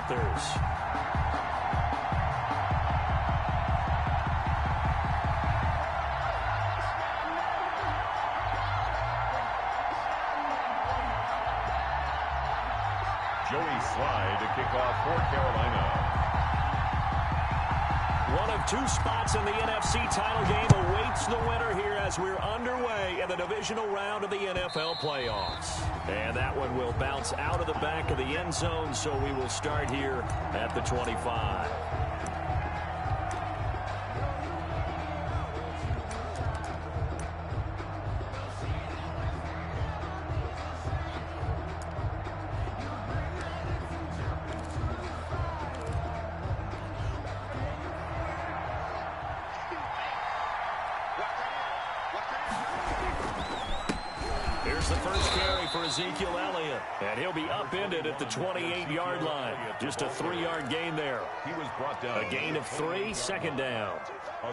Panthers. Joey Slye to kick off for Carolina. One of two spots in the NFC title game awaits the winner here as we're underway in the divisional round of the NFL playoffs. And that one will bounce out of the back of the end zone, so we will start here at the 25. Here's the first carry for Ezekiel Elliott, and he'll be upended at the 28-yard line. Just a 3-yard gain there. He was brought down. A gain of 3, second down.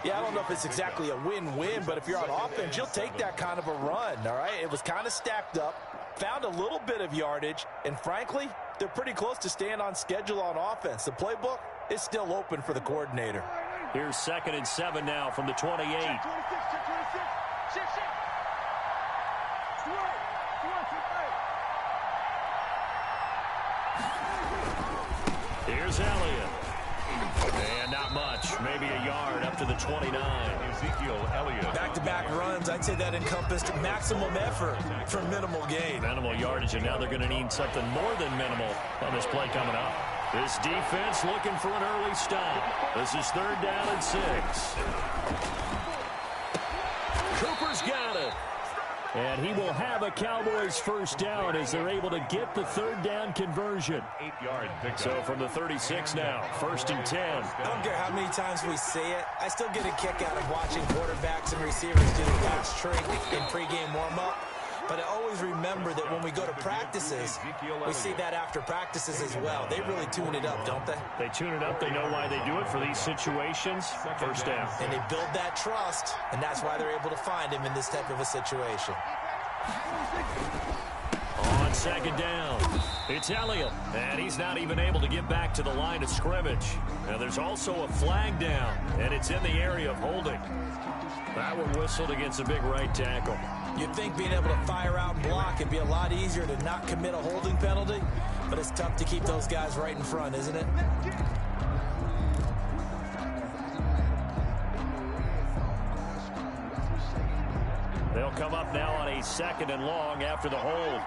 Yeah, I don't know if it's exactly a win-win, but if you're on offense, you'll take that kind of a run, all right? It was kind of stacked up, found a little bit of yardage, and frankly, they're pretty close to staying on schedule on offense. The playbook is still open for the coordinator. Here's 2nd and 7 now from the 28. Here's Elliott. And not much. Maybe a yard up to the 29. Ezekiel Elliott. Back-to-back runs, I'd say that encompassed maximum effort for minimal gain. Minimal yardage, and now they're going to need something more than minimal on this play coming up. This defense looking for an early stop. This is 3rd down and 6. Cooper's got it. And he will have a Cowboys first down as they're able to get the 3rd down conversion. 8-yard pickup. So from the 36 now, 1st and 10. I don't care how many times we say it, I still get a kick out of watching quarterbacks and receivers do the fast trick in pregame warm-up. But I always remember that when we go to practices, we see that after practices as well. They really tune it up, don't they? They tune it up. They know why they do it for these situations. First down. And they build that trust, and that's why they're able to find him in this type of a situation. On 2nd down, it's Elliott, and he's not even able to get back to the line of scrimmage. Now there's also a flag down, and it's in the area of holding. That one whistled against a big right tackle. You'd think being able to fire out and block would be a lot easier to not commit a holding penalty, but it's tough to keep those guys right in front, isn't it? They'll come up now on a 2nd and long after the hold.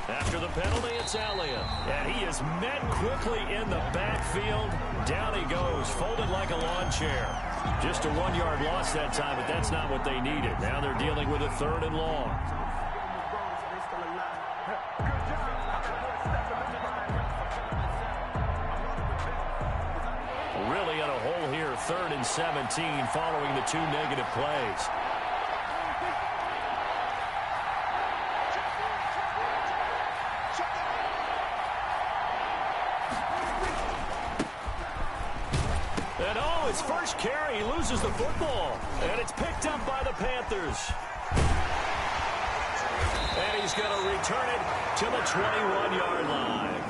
After the penalty, it's Elliott. And he is met quickly in the backfield. Down he goes, folded like a lawn chair. Just a 1-yard loss that time, but that's not what they needed. Now they're dealing with a 3rd and long. Really in a hole here, 3rd and 17 following the 2 negative plays. His first carry, he loses the football, and it's picked up by the Panthers. And he's going to return it to the 21-yard line.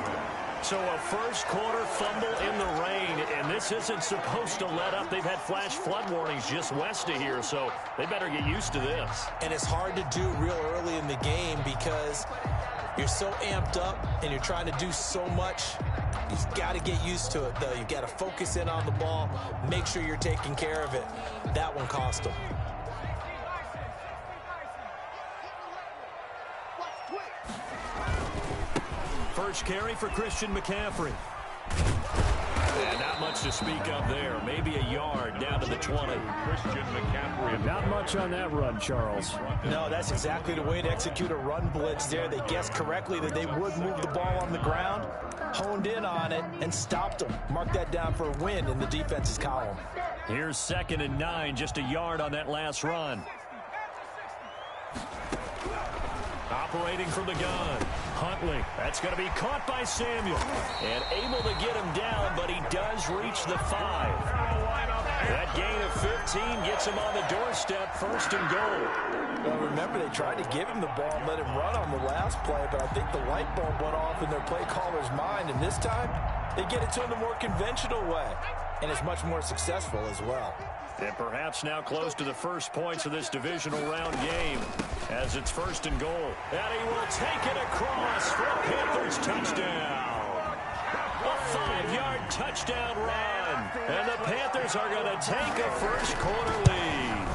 So a first-quarter fumble in the rain, and this isn't supposed to let up. They've had flash flood warnings just west of here, so they better get used to this. And it's hard to do real early in the game because you're so amped up and you're trying to do so much. You've got to get used to it, though. You've got to focus in on the ball, make sure you're taking care of it. That one cost them. First carry for Christian McCaffrey. And not much to speak of there. Maybe a yard down to the 20. Christian McCaffrey. Not much on that run, Charles. No, that's exactly the way to execute a run blitz there. They guessed correctly that they would move the ball on the ground, honed in on it, and stopped them. Mark that down for a win in the defense's column. Here's 2nd and 9, just a yard on that last run. Operating from the gun, Huntley. That's going to be caught by Samuel. And able to get him down, but he does reach the 5. That gain of 15 gets him on the doorstep, 1st and goal. Well, remember, they tried to give him the ball and let him run on the last play, but I think the light bulb went off in their play caller's mind, and this time they get it to him the more conventional way, and it's much more successful as well. And perhaps now close to the first points of this divisional round game as it's 1st and goal. And he will take it across for a Panthers touchdown. A 5-yard touchdown run. And the Panthers are going to take a first-quarter lead.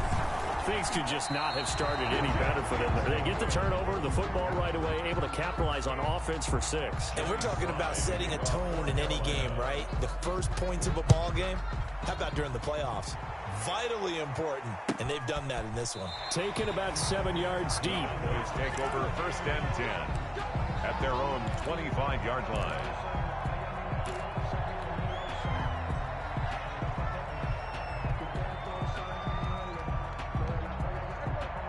Things could just not have started any better for them. They get the turnover, the football right away, able to capitalize on offense for 6. And we're talking about setting a tone in any game, right? The first points of a ball game. How about during the playoffs? Vitally important, and they've done that in this one. Taken about 7 yards deep. Boys take over 1st and 10 at their own 25-yard line.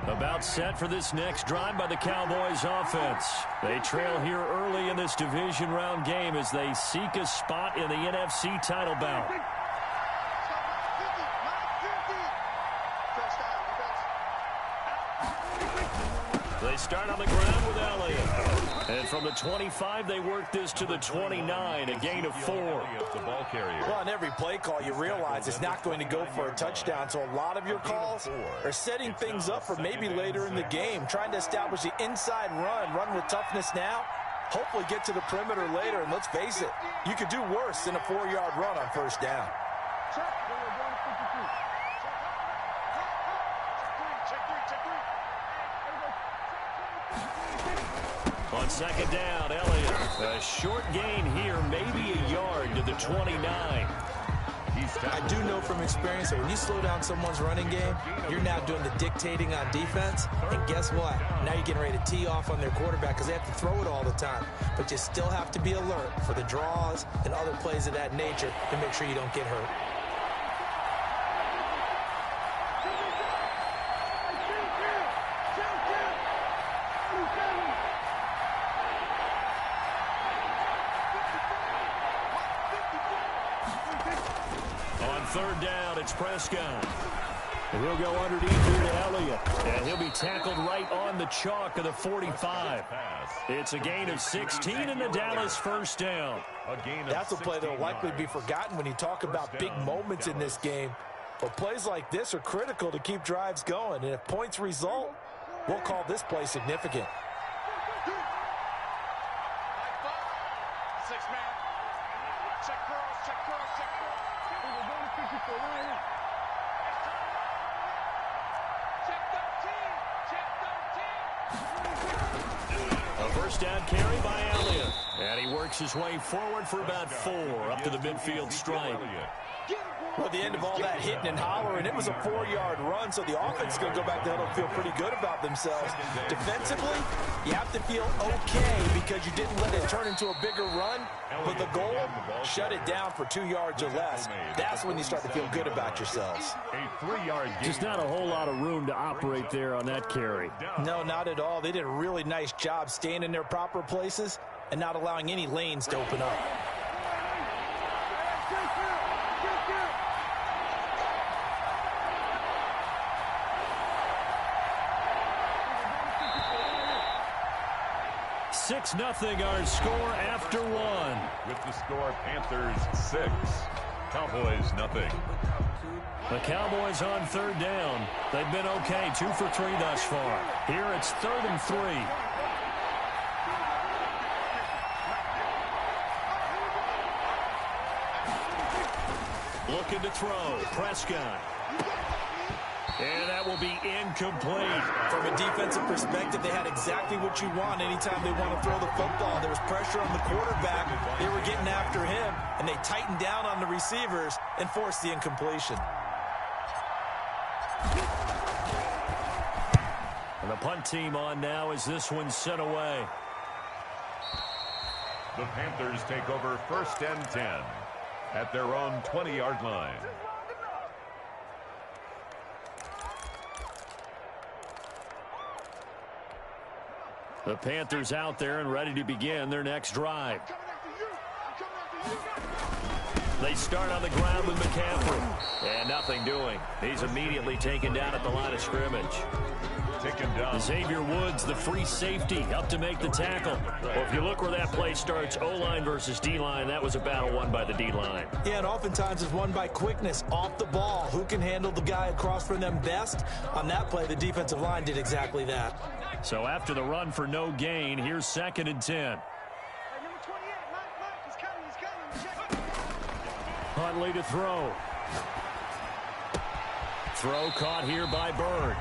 About set for this next drive by the Cowboys offense. They trail here early in this division round game as they seek a spot in the NFC title bout. They start on the ground with Elliott. And from the 25, they work this to the 29, a gain of 4. The ball carrier. Well, on every play call, you realize it's not going to go for a touchdown, so a lot of your calls are setting things up for maybe later in the game, trying to establish the inside run with toughness now, hopefully get to the perimeter later, and let's face it, you could do worse than a 4-yard run on 1st down. On 2nd down, Elliott. A short gain here, maybe a yard to the 29. I do know from experience that when you slow down someone's running game, you're now doing the dictating on defense. And guess what? Now you're getting ready to tee off on their quarterback because they have to throw it all the time. But you still have to be alert for the draws and other plays of that nature to make sure you don't get hurt. On 3rd down, it's Prescott. And he'll go underneath here to Elliott. And he'll be tackled right on the chalk of the 45. It's a gain of 16 and the Dallas 1st down. That's a play that will likely be forgotten when you talk about big moments in this game. But plays like this are critical to keep drives going. And if points result, we'll call this play significant. A 1st down carry by Elliott. And he works his way forward for about 4 up to the midfield stripe. Well, at the end of all that hitting and hollering, it was a 4-yard run, so the offense is going to go back there and feel pretty good about themselves. Defensively, you have to feel okay because you didn't let it turn into a bigger run, but the goal, shut it down for 2 yards or less. That's when you start to feel good about yourselves. A 3-yard gain. Just not a whole lot of room to operate there on that carry. No, not at all. They did a really nice job staying in their proper places and not allowing any lanes to open up. Six 0 our score after 1. With the score, Panthers 6, Cowboys 0. The Cowboys on 3rd down. They've been okay, 2 for 3 thus far. Here it's 3rd and 3. Looking to throw, Prescott. And that will be incomplete. From a defensive perspective, they had exactly what you want anytime they want to throw the football. There was pressure on the quarterback. They were getting after him, and they tightened down on the receivers and forced the incompletion. And the punt team on now as this one's sent away. The Panthers take over 1st and 10 at their own 20-yard line. The Panthers out there and ready to begin their next drive. They start on the ground with McCaffrey. And nothing doing. He's immediately taken down at the line of scrimmage. Taken down. Xavier Woods, the free safety, up to make the tackle. Well, if you look where that play starts, O-line versus D-line, that was a battle won by the D-line. Yeah, and oftentimes it's won by quickness off the ball. Who can handle the guy across from them best? On that play, the defensive line did exactly that. So after the run for no gain, here's 2nd and 10. Huntley to throw. Throw caught here by Byrd.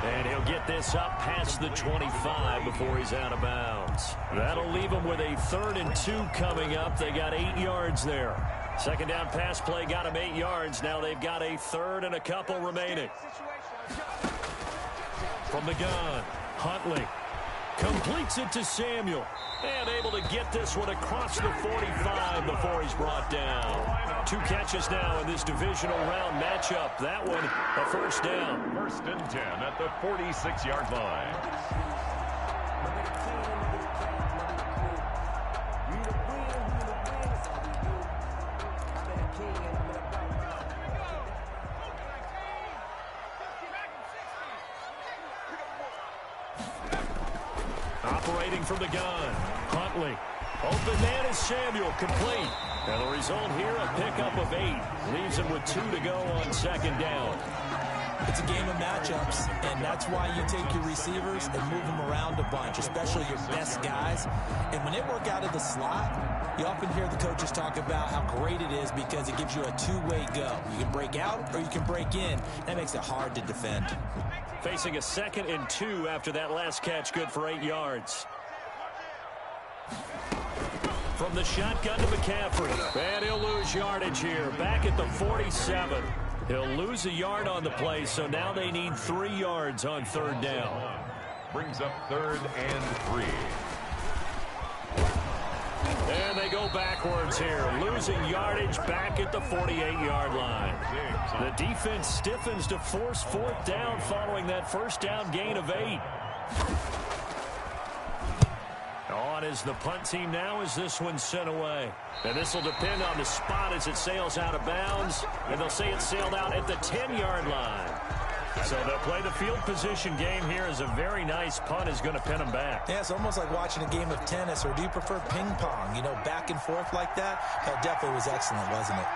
And he'll get this up past the 25 before he's out of bounds. That'll leave him with a 3rd and 2 coming up. They got 8 yards there. Second down pass play got him 8 yards. Now they've got a 3rd and a couple remaining. From the gun, Huntley completes it to Samuel. And able to get this one across the 45 before he's brought down. 2 catches now in this divisional round matchup. That one, a first down. 1st and 10 at the 46-yard line. Operating from the gun, Huntley. Open man is Samuel, complete. And the result here, a pickup of 8. Leaves him with 2 to go on 2nd down. It's a game of matchups, and that's why you take your receivers and move them around a bunch, especially your best guys. And when they work out of the slot, you often hear the coaches talk about how great it is because it gives you a two-way go. You can break out or you can break in. That makes it hard to defend. Facing a 2nd and 2 after that last catch, good for 8 yards. From the shotgun to McCaffrey. And he'll lose yardage here. Back at the 47. He'll lose a yard on the play, so now they need 3 yards on 3rd down. Brings up 3rd and 3. And they go backwards here. Losing yardage back at the 48-yard line. The defense stiffens to force 4th down following that first down gain of 8. On is the punt team now as this one's sent away. And this will depend on the spot as it sails out of bounds. And they'll say it sailed out at the 10-yard line. So they'll play the field position game here as a very nice punt is going to pin them back. Yeah, it's almost like watching a game of tennis, or do you prefer ping pong? You know, back and forth like that? That definitely was excellent, wasn't it?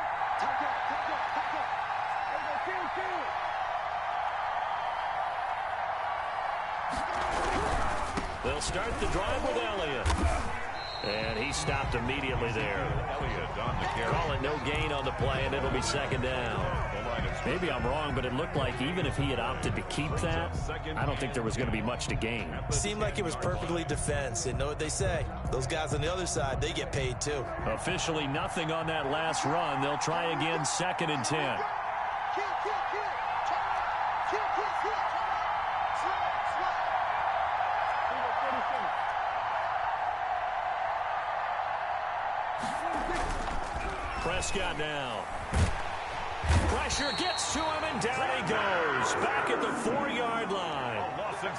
They'll start the drive with Elliott. And he stopped immediately there. Elliott on the carry. Call it no gain on the play, and it'll be 2nd down. Maybe I'm wrong, but it looked like even if he had opted to keep that, I don't think there was going to be much to gain. Seemed like it was perfectly defense. And know what they say? Those guys on the other side, they get paid too. Officially nothing on that last run. They'll try again, 2nd and 10. Prescott now. Pressure gets to him, and down he goes. Back at the 4-yard line.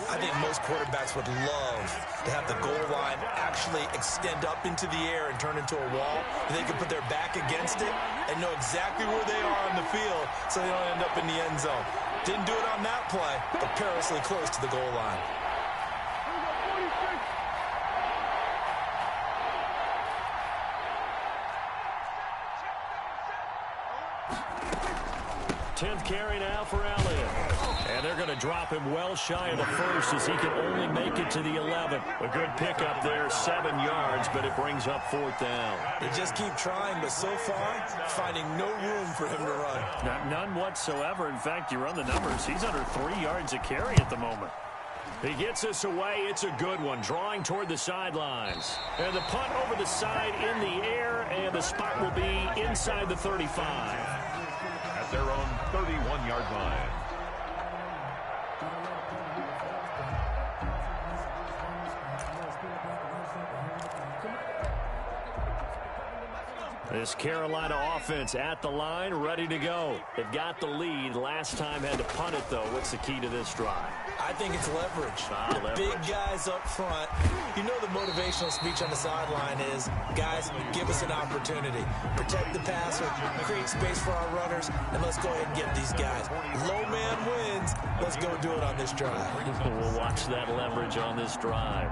I think most quarterbacks would love to have the goal line actually extend up into the air and turn into a wall. They can put their back against it and know exactly where they are on the field so they don't end up in the end zone. Didn't do it on that play, but perilously close to the goal line. Tenth carry now for Elliott. And they're going to drop him well shy of the first as he can only make it to the 11. A good pickup there, 7 yards, but it brings up 4th down. They just keep trying, but so far, finding no room for him to run. None whatsoever. In fact, you run the numbers. He's under 3 yards a carry at the moment. He gets us away. It's a good one, drawing toward the sidelines. And the punt over the side in the air, and the spot will be inside the 35. At their own 31-yard line. This Carolina offense at the line, ready to go. They've got the lead. Last time had to punt it, though. What's the key to this drive? I think it's leverage. Leverage. Big guys up front. You know the motivational speech on the sideline is, guys, give us an opportunity. Protect the passer, create space for our runners, and let's go ahead and get these guys. Low man wins. Let's go do it on this drive. We'll watch that leverage on this drive.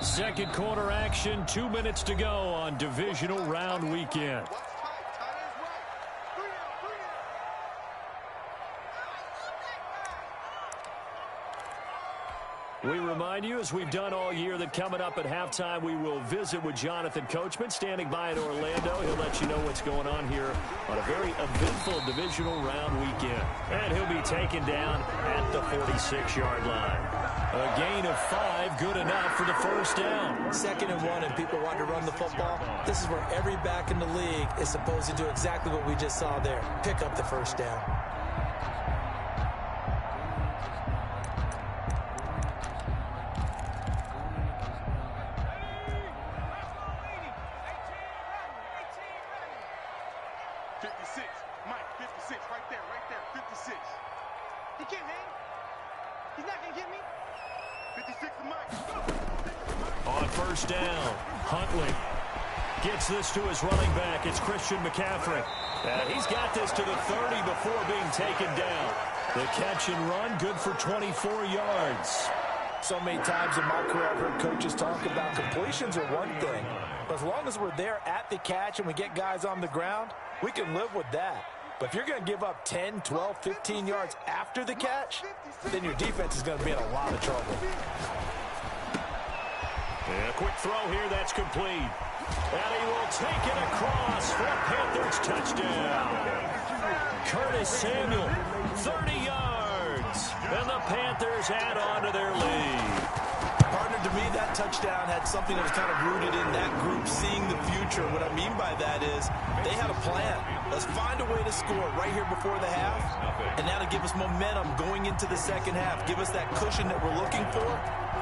Second quarter action, 2 minutes to go on divisional round weekend. We remind you, as we've done all year, that coming up at halftime, we will visit with Jonathan Coachman, standing by in Orlando. He'll let you know what's going on here on a very eventful divisional round weekend. And he'll be taken down at the 46-yard line. A gain of 5, good enough for the first down. 2nd and 1, and people want to run the football. This is where every back in the league is supposed to do exactly what we just saw there. Pick up the first down. On first down, Huntley gets this to his running back. It's Christian McCaffrey. He's got this to the 30 before being taken down. The catch and run, good for 24 yards. So many times in my career, I've heard coaches talk about completions are one thing. But as long as we're there at the catch and we get guys on the ground, we can live with that. But if you're going to give up 10, 12, 15 yards after the catch, then your defense is going to be in a lot of trouble. And a quick throw here, that's complete. And he will take it across for a Panthers touchdown. Curtis Samuel, 30 yards. And the Panthers add on to their lead. Partner, to me, that touchdown had something that was kind of rooted in that group seeing the future. What I mean by that is they had a plan. Let's find a way to score right here before the half, and now to give us momentum going into the second half. Give us that cushion that we're looking for.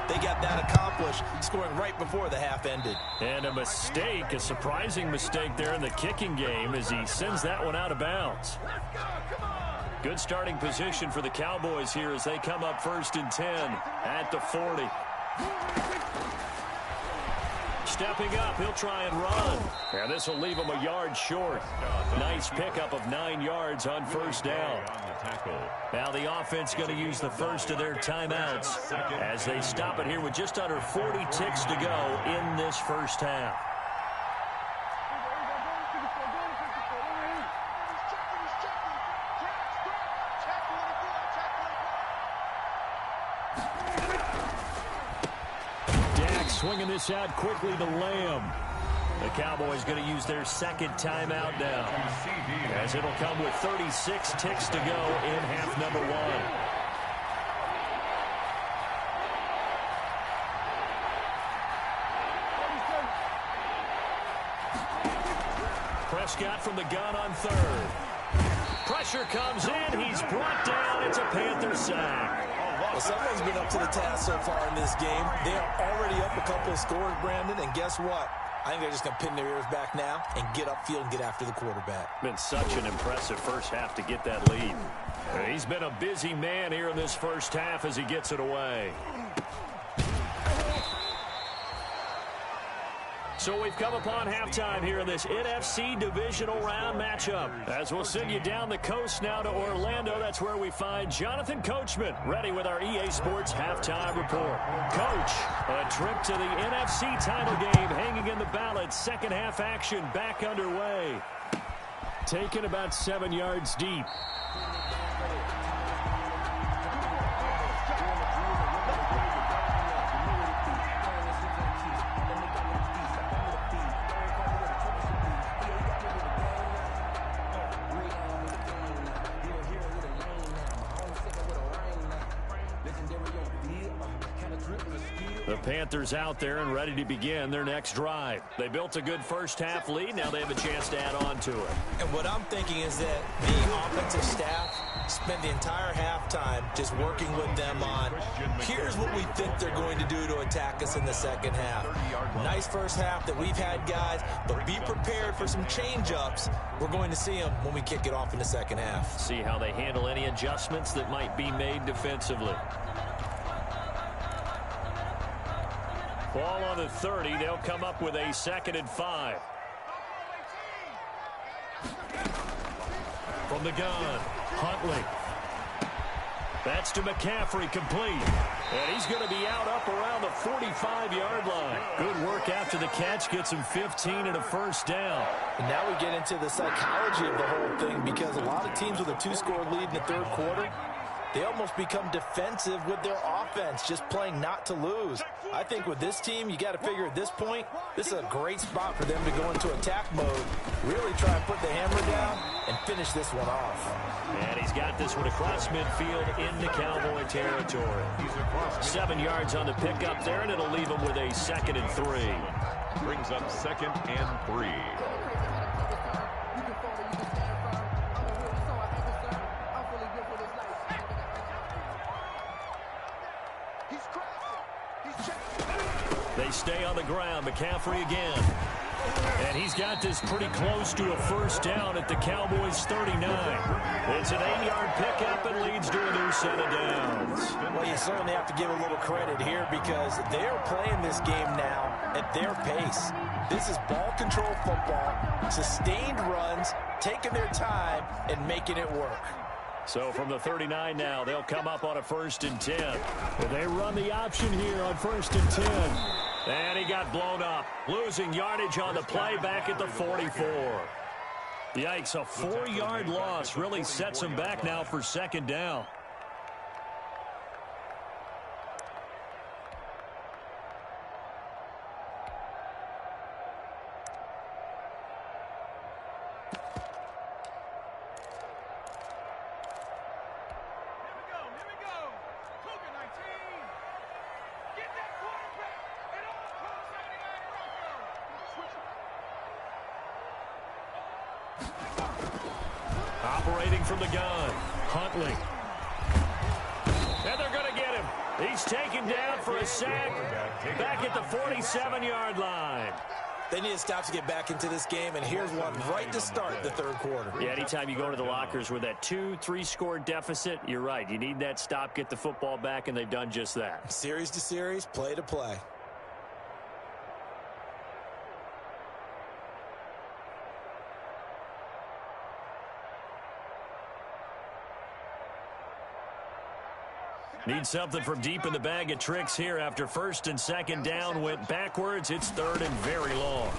They got that accomplished, scoring right before the half ended. And a mistake, a surprising mistake there in the kicking game as he sends that one out of bounds. Good starting position for the Cowboys here as they come up 1st and 10 at the 40. Stepping up, he'll try and run. And this will leave him a yard short. Nice pickup of 9 yards on first down. Now the offense going to use the first of their timeouts as they stop it here with just under 40 ticks to go in this first half. Swinging this out quickly to Lamb. The Cowboys going to use their second timeout now, as it'll come with 36 ticks to go in half number 1. Prescott from the gun on 3rd. Pressure comes in. He's brought down. It's a Panther sack. Well, someone's been up to the task so far in this game. They are already up a couple of scores, Brandon, and guess what? I think they're just going to pin their ears back now and get upfield and get after the quarterback. Been such an impressive first half to get that lead. He's been a busy man here in this first half as he gets it away. So we've come upon halftime here in this NFC divisional round matchup. As we'll send you down the coast now to Orlando, that's where we find Jonathan Coachman, ready with our EA Sports halftime report. Coach, a trip to the NFC title game hanging in the balance. Second half action back underway. Taken about 7 yards deep. Legendary on the field, kind of drip with a skill. The Panthers out there and ready to begin their next drive. They built a good first-half lead. Now they have a chance to add on to it. And what I'm thinking is that the offensive staff spend the entire halftime just working with them on, here's what we think they're going to do to attack us in the second half. Nice first half that we've had, guys, but be prepared for some change-ups. We're going to see them when we kick it off in the second half. See how they handle any adjustments that might be made defensively. Ball on the 30. They'll come up with a 2nd and 5. From the gun, Huntley. That's to McCaffrey, complete. And he's going to be out up around the 45-yard line. Good work after the catch. Gets him 15 and a first down. And now we get into the psychology of the whole thing, because a lot of teams with a 2-score lead in the third quarter, they almost become defensive with their offense, just playing not to lose. I think with this team, you got to figure at this point, this is a great spot for them to go into attack mode, really try and put the hammer down and finish this one off. And he's got this one across midfield into Cowboy territory. 7 yards on the pickup there, and it'll leave him with a 2nd and 3. Brings up 2nd and 3. They stay on the ground. McCaffrey again. And he's got this pretty close to a first down at the Cowboys' 39. It's an 8-yard pickup and leads to a new set of downs. Well, you certainly have to give a little credit here, because they're playing this game now at their pace. This is ball control football, sustained runs, taking their time and making it work. So from the 39 now, they'll come up on a 1st and 10. Well, they run the option here on 1st and 10. And he got blown up, losing yardage on the play back at the 44. Yikes, a 4-yard loss really sets him back now for 2nd down. Operating from the gun, Huntley. And they're going to get him. He's taken down for a sack back at the 47-yard line. They need to stop to get back into this game, and here's one right to start the third quarter. Yeah, anytime you go to the lockers with that 2-3-score deficit, you're right. You need that stop, get the football back, and they've done just that. Series to series, play to play. Need something from deep in the bag of tricks here after 1st and 2nd down went backwards. It's 3rd and very long.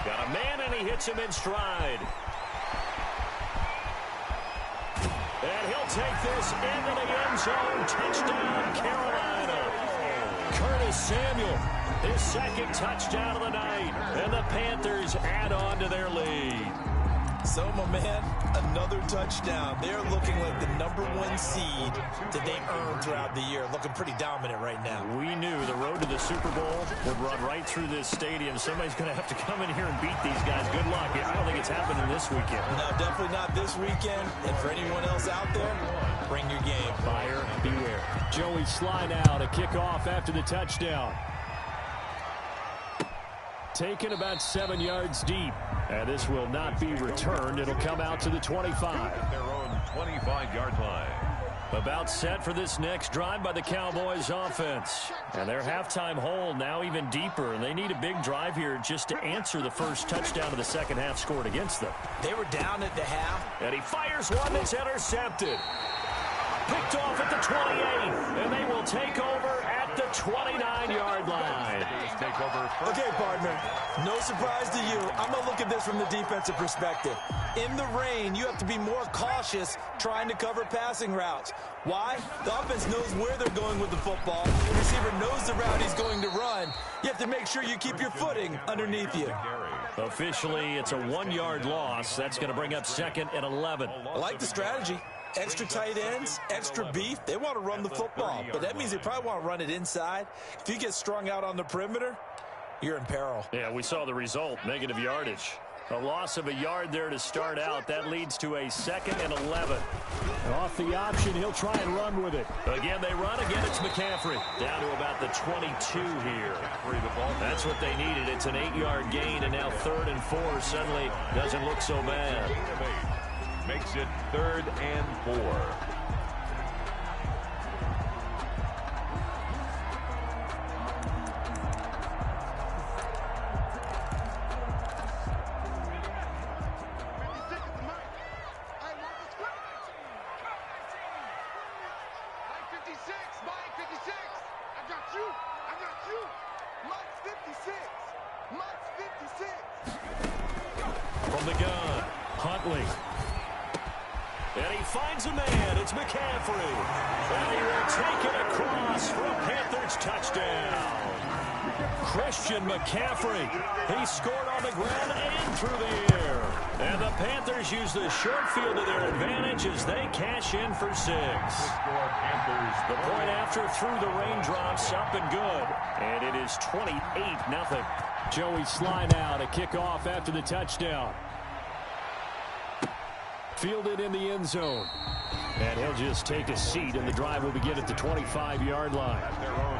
Got a man, and he hits him in stride. And he'll take this into the end zone. Touchdown, Carolina. Curtis Samuel, his 2nd touchdown of the night. And the Panthers add on to their lead. So, my man, another touchdown. They're looking like the #1 seed that they earned throughout the year. Looking pretty dominant right now. We knew the road to the Super Bowl would run right through this stadium. Somebody's going to have to come in here and beat these guys. Good luck. I don't think it's happening this weekend. No, definitely not this weekend. And for anyone else out there, bring your game. Buyer beware. Joey Sly now to kick off after the touchdown. Taken about 7 yards deep. And this will not be returned. It'll come out to the 25. Their own 25-yard line. About set for this next drive by the Cowboys offense. And their halftime hole now even deeper. And they need a big drive here just to answer the first touchdown of the second half scored against them. They were down at the half. And he fires one that's intercepted. Picked off at the 28. And they will take over at the 29-yard line. Okay, partner, no surprise to you. I'm going to look at this from the defensive perspective. In the rain, you have to be more cautious trying to cover passing routes. Why? The offense knows where they're going with the football. The receiver knows the route he's going to run. You have to make sure you keep your footing underneath you. Officially, it's a 1-yard loss. That's going to bring up 2nd and 11. I like the strategy. Extra tight ends, extra beef, they want to run the football. But that means they probably want to run it inside. If you get strung out on the perimeter, you're in peril. Yeah, we saw the result, negative yardage. A loss of a yard there to start out. That leads to a 2nd and 11. And off the option, he'll try and run with it. Again, they run. Again, it's McCaffrey. Down to about the 22 here. That's what they needed. It's an 8-yard gain, and now 3rd and 4 suddenly doesn't look so bad. Makes it 3rd and 4. From the gun, Huntley. And he finds a man. It's McCaffrey. And he will take it across for a Panthers touchdown. Christian McCaffrey. He scored on the ground and through the air. And the Panthers use the short field to their advantage as they cash in for 6. The point after through the raindrops, up and good. And it is 28-0. Joey Sly now to kick off after the touchdown. Fielded in the end zone. And he'll just take a seat, and the drive will begin at the 25-yard line. At their own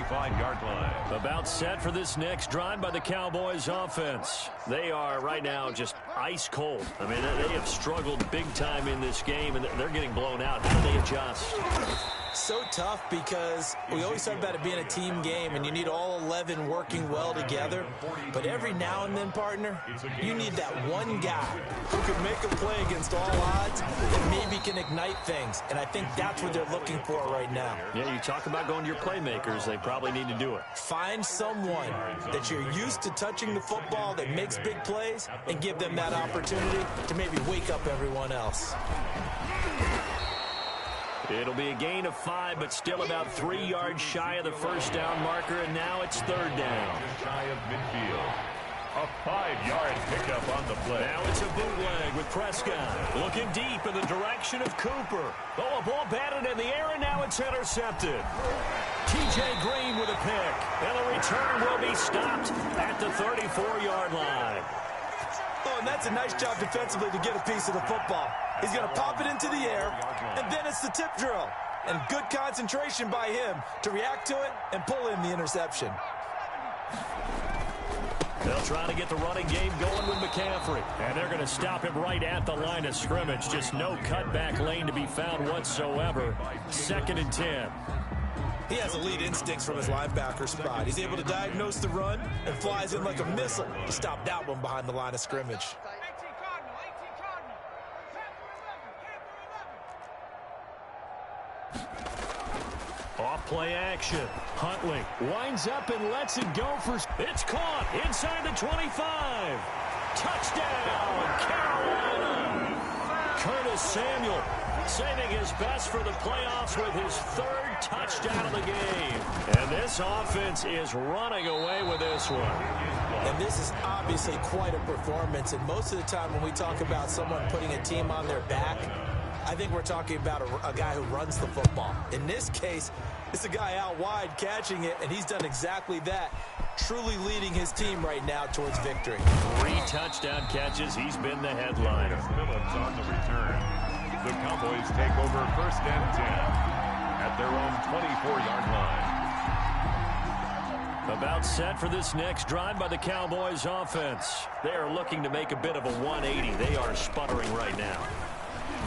25-yard line. About set for this next drive by the Cowboys offense. They are right now just ice cold. I mean, they have struggled big time in this game, and they're getting blown out. How do they adjust? So tough because we always talk about it being a team game and you need all 11 working well together. But every now and then, partner, you need that one guy who can make a play against all odds and maybe can ignite things. And I think that's what they're looking for right now. Yeah, you talk about going to your playmakers. They probably need to do it. Find someone that you're used to touching the football that makes big plays and give them that opportunity to maybe wake up everyone else. It'll be a gain of 5, but still about 3 yards shy of the first down marker, and now it's 3rd down. Shy of midfield. A 5-yard pickup on the play. Now it's a bootleg with Prescott. Looking deep in the direction of Cooper. Oh, a ball batted in the air, and now it's intercepted. T.J. Green with a pick. And the return will be stopped at the 34-yard line. Oh, and that's a nice job defensively to get a piece of the football. He's going to pop it into the air, and then it's the tip drill. And good concentration by him to react to it and pull in the interception. They'll try to get the running game going with McCaffrey. And they're going to stop him right at the line of scrimmage. Just no cutback lane to be found whatsoever. 2nd and 10. He has elite instincts from his linebacker spot. He's able to diagnose the run and flies in like a missile to stop that one behind the line of scrimmage. Off play action. Huntley winds up and lets it go for... It's caught inside the 25. Touchdown, Carolina. Curtis Samuel saving his best for the playoffs with his 3rd touchdown of the game. And this offense is running away with this one. And this is obviously quite a performance. And most of the time when we talk about someone putting a team on their back, I think we're talking about a guy who runs the football. In this case, it's a guy out wide catching it, and he's done exactly that, truly leading his team right now towards victory. 3 touchdown catches. He's been the headliner. Phillips on the return. The Cowboys take over 1st and 10 at their own 24-yard line. About set for this next drive by the Cowboys offense. They are looking to make a bit of a 180. They are sputtering right now.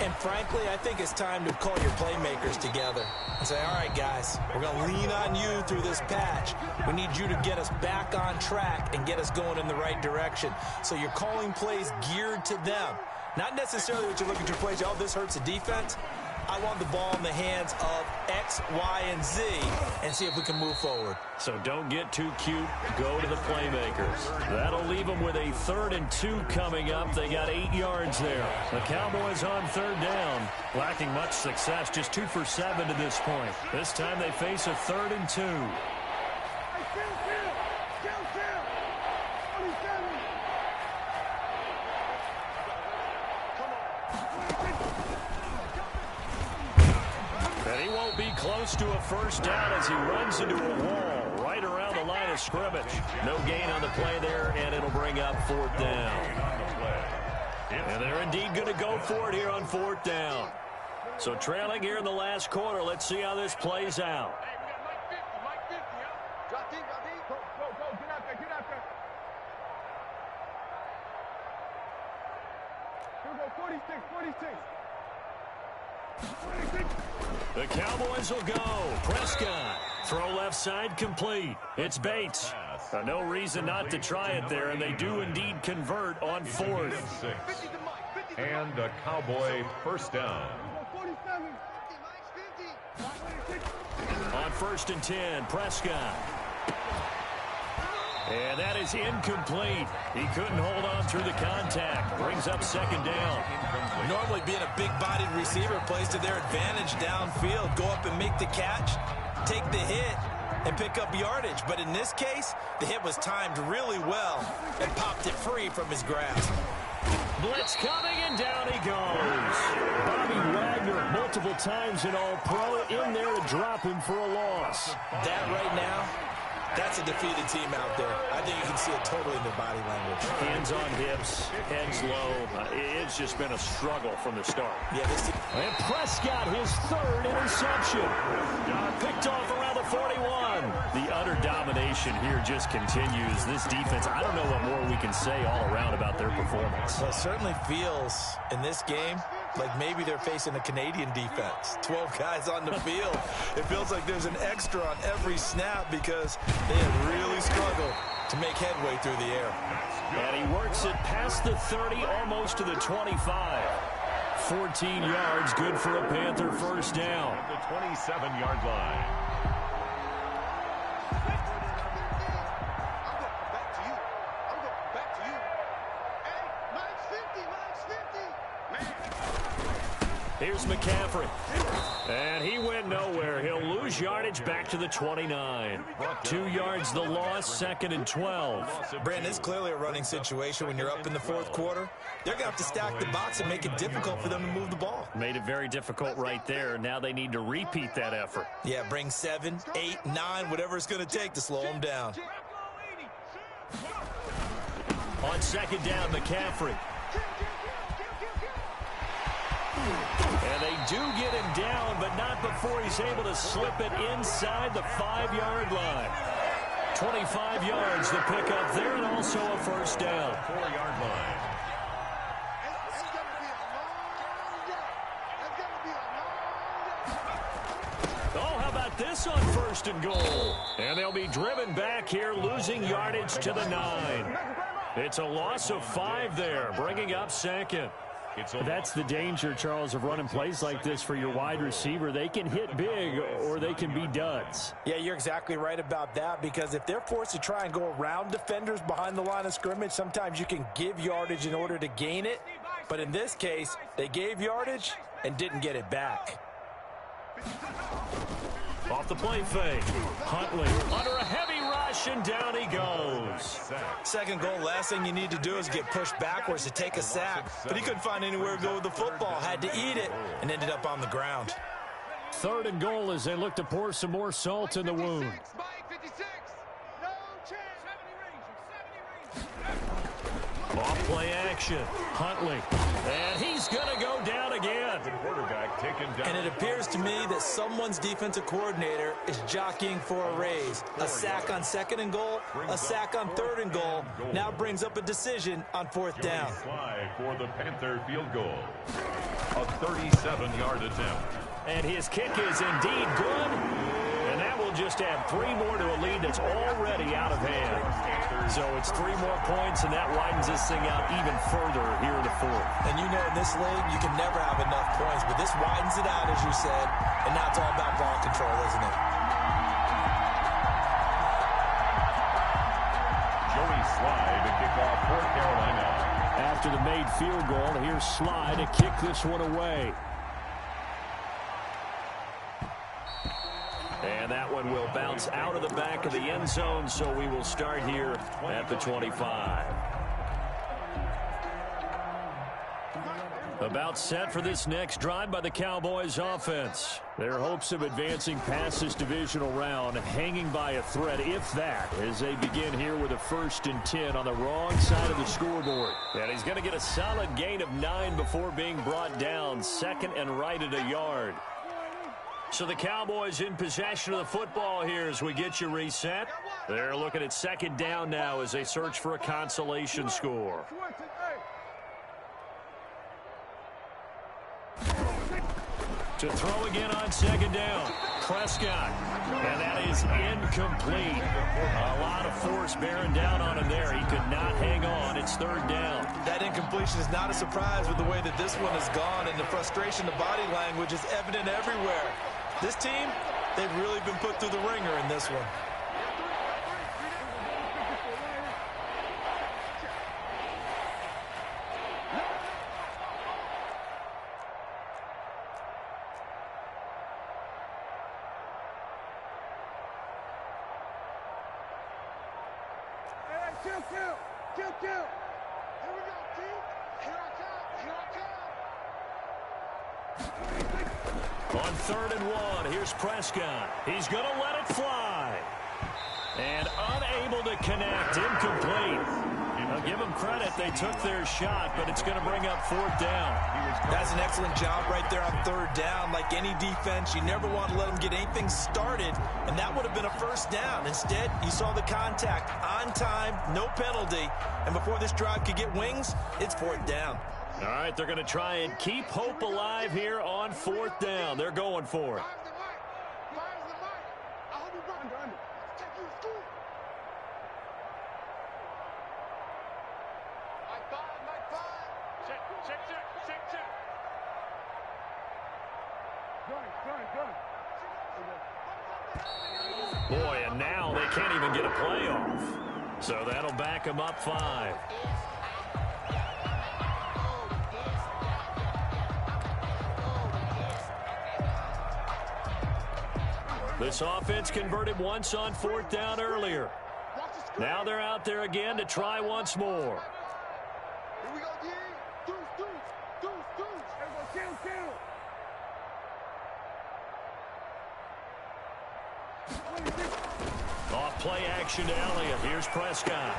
And frankly, I think it's time to call your playmakers together and say, all right, guys, we're going to lean on you through this patch. We need you to get us back on track and get us going in the right direction. So you're calling plays geared to them. Not necessarily what you're looking to play. Oh, this hurts the defense. I want the ball in the hands of X, Y, and Z and see if we can move forward. So don't get too cute. Go to the playmakers. That'll leave them with a 3rd and 2 coming up. They got 8 yards there. The Cowboys on 3rd down. Lacking much success. Just 2 for 7 to this point. This time they face a 3rd and 2. close to a first down as he runs into a wall right around the line of scrimmage. No gain on the play there, and it'll bring up 4th down. And they're indeed going to go for it here on 4th down. So trailing here in the last quarter. Let's see how this plays out. The Cowboys will go. Prescott. Throw left side complete. It's Bates. No reason not to try it there, and they do indeed convert on 4th. And a Cowboy first down. On 1st and 10, Prescott. And that is incomplete. He couldn't hold on through the contact. Brings up 2nd down. Normally being a big-bodied receiver plays to their advantage downfield. Go up and make the catch, take the hit, and pick up yardage. But in this case, the hit was timed really well and popped it free from his grasp. Blitz coming, and down he goes. Bobby Wagner, multiple times in All-Pro, in there to drop him for a loss. That right now, that's a defeated team out there. I think you can see it totally in their body language. Hands on hips, heads low. It's just been a struggle from the start. Yeah, this and Prescott, his 3rd interception. Picked off around the 41. The utter domination here just continues. This defense, I don't know what more we can say all around about their performance. Well, it certainly feels in this game like maybe they're facing a Canadian defense. 12 guys on the field. It feels like there's an extra on every snap because they have really struggled to make headway through the air. And he works it past the 30, almost to the 25. 14 yards, good for a Panther first down. At the 27-yard line. Here's McCaffrey. And he went nowhere. He'll lose yardage back to the 29. 2 yards the loss, 2nd and 12. Brandon, it's clearly a running situation when you're up in the 4th quarter. They're going to have to stack the box and make it difficult for them to move the ball. Made it very difficult right there. Now they need to repeat that effort. Yeah, bring 7, 8, 9, whatever it's going to take to slow them down. On 2nd down, McCaffrey. And they do get him down, but not before he's able to slip it inside the 5-yard line. 25 yards the pickup there, and also a first down. 4-yard line. Oh, how about this on 1st and goal? And they'll be driven back here, losing yardage to the 9. It's a loss of 5 there, bringing up 2nd. That's the danger, Charles, of running plays like this for your wide receiver. They can hit big or they can be duds. Yeah, you're exactly right about that, because if they're forced to try and go around defenders behind the line of scrimmage, sometimes you can give yardage in order to gain it. But in this case, they gave yardage and didn't get it back. Off the play fake. Huntley under a heavy rush, and down he goes. 2nd goal, last thing you need to do is get pushed backwards to take a sack. But he couldn't find anywhere to go with the football. Had to eat it and ended up on the ground. 3rd and goal as they look to pour some more salt in the wound. Off play action. Huntley. And he's going to go down again. The quarterback taken down. And it appears to me that someone's defensive coordinator is jockeying for a raise. A sack on 2nd and goal, a sack on 3rd and goal. Now brings up a decision on 4th down. Slide for the Panther field goal. A 37-yard attempt. And his kick is indeed good. And that will just add 3 more to a lead that's already out of hand. So it's 3 more points, and that widens this thing out even further here in the 4th. And you know, in this league, you can never have enough points, but this widens it out, as you said, and now it's all about ball control, isn't it? Joey Slye to kick off for Carolina. After the made field goal, here's Slye to kick this one away. And that one will bounce out of the back of the end zone, so we will start here at the 25. About set for this next drive by the Cowboys offense. Their hopes of advancing past this divisional round hanging by a thread, if that, as they begin here with a 1st and 10 on the wrong side of the scoreboard. And he's going to get a solid gain of 9 before being brought down, 2nd and right at a yard. So the Cowboys in possession of the football here as we get you reset. They're looking at 2nd down now as they search for a consolation score. To throw again on 2nd down. Prescott. And that is incomplete. A lot of force bearing down on him there. He could not hang on. It's 3rd down. That incompletion is not a surprise with the way that this one has gone, and the frustration, the body language is evident everywhere. This team, they've really been put through the ringer in this one. On 3rd and 1, here's Prescott. He's going to let it fly. And unable to connect, incomplete. I'll give them credit. They took their shot, but it's going to bring up 4th down. That's an excellent job right there on 3rd down. Like any defense, you never want to let them get anything started, and that would have been a 1st down. Instead, you saw the contact on time, no penalty, and before this drive could get wings, it's 4th down. All right, they're going to try and keep hope alive here on 4th down. They're going for it. Boy, and now they can't even get a playoff. So that'll back them up 5. This offense converted once on 4th down earlier. Now they're out there again to try once more. Here we go, D. Kill. Off play action to Elliott. Here's Prescott.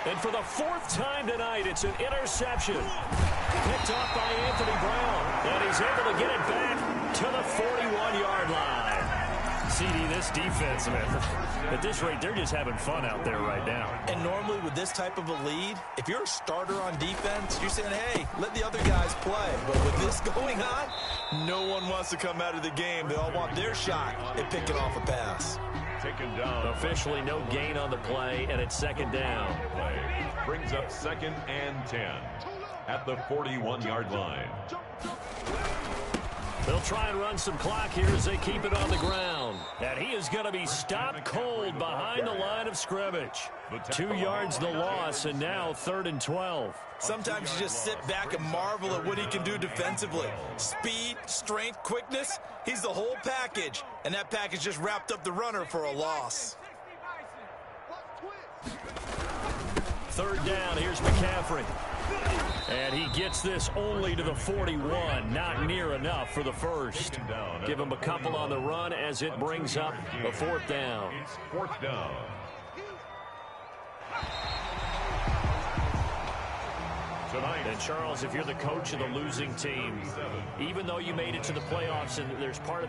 And for the 4th time tonight, it's an interception. Picked off by Anthony Brown. And he's able to get it back to the 41-yard line. CD, this defense, man, at this rate, they're just having fun out there right now. And normally with this type of a lead, if you're a starter on defense, you're saying, hey, let the other guys play. But with this going on, no one wants to come out of the game. They all want their shot at picking off a pass. Taken down. Officially no gain on the play, and it's 2nd down. Play brings up 2nd and 10 at the 41-yard line. They'll try and run some clock here as they keep it on the ground. And he is going to be stopped cold behind the line of scrimmage. 2 yards the loss, and now 3rd and 12. Sometimes you just sit back and marvel at what he can do defensively. Speed, strength, quickness, he's the whole package. And that package just wrapped up the runner for a loss. 3rd down, here's McCaffrey. And he gets this only to the 41, not near enough for the 1st. Give him a couple on the run as it brings up a 4th down. It's 4th down. Tonight, And Charles, if you're the coach of the losing team, even though you made it to the playoffs and there's part of that